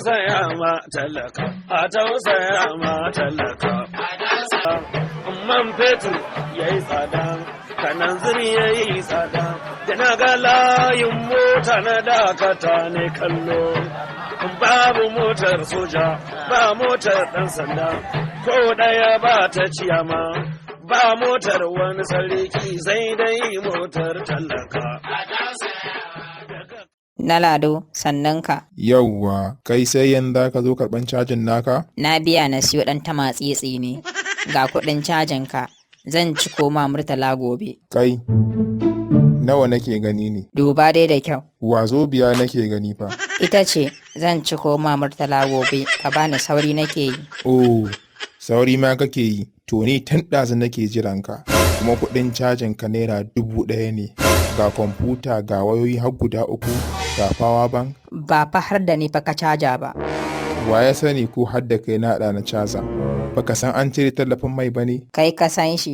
tausaya ma talaka, a tausaya ma talaka. Man fetur ya yi tsada, kananzir ya yi tsada, da na ga layin mota na dakata ne kallo. Babu motar soja, ba motar ɗan sanda, ko ɗaya ba ta ciyama, ba motar wani sarki sai dai motar talaka. Na Lado, sannan ka. Yauwa, kai sai yanzu ka zo karɓan cajin naka? Na biya na siyo ɗan ta matsitsi ne. Ga kuɗin cajin ka. Zan ci koma Murtala gobe. Kai, nawa nake gani ne? Duba dai da kyau. Wazo biya nake gani fa. Ita ce, zan ci koma Murtala gobe, ka bani sauri nake yi. Oh, sauri ma kake yi, to ni tun ɗazu nake jiranka. Kuma kuɗin cajin ka naira 1000 ne. Ga kwamfuta, ga wayoyi har guda 3, ga power bank. Ba fa har da ni fa ka caja ba. Wa ya sani ko har da kai na haɗa na caza? Baka san an cire tallafin mai ba ne? Kai ka san shi,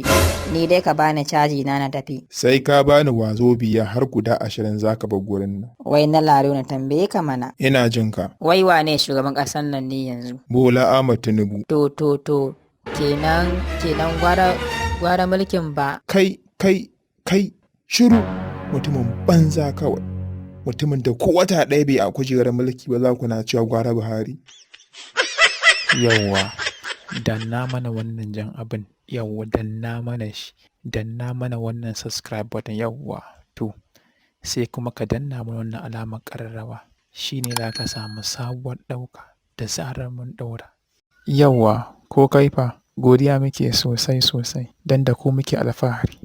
ni dai ka bani caji na tafi. Sai ka bani wazo biya har guda 20 zaka bar gurin nan. Wai na Lado na tambaye ka mana. Ina jin ka. Wai wane shugaban ƙasar nan ne yanzu? Bola Ahmed Tinubu. To, kenan gwara mulkin ba. Kai, shiru. Mutumin banza kawai. Mutumin da ko wata ɗaya bai a kujerar mulki ba za ku na cewa gwara Buhari. Yawwa, danna mana wannan jan abin, yawwa danna mana shi, danna mana wannan subscribe button, yawwa, to, sai kuma ka danna mana wannan alamar ƙararrawa, shi ne za ka samu sabuwar ɗauka da zarar mun ɗaura. Yawwa, ko kai fa, godiya muke sosai, don da ku muke alfahari.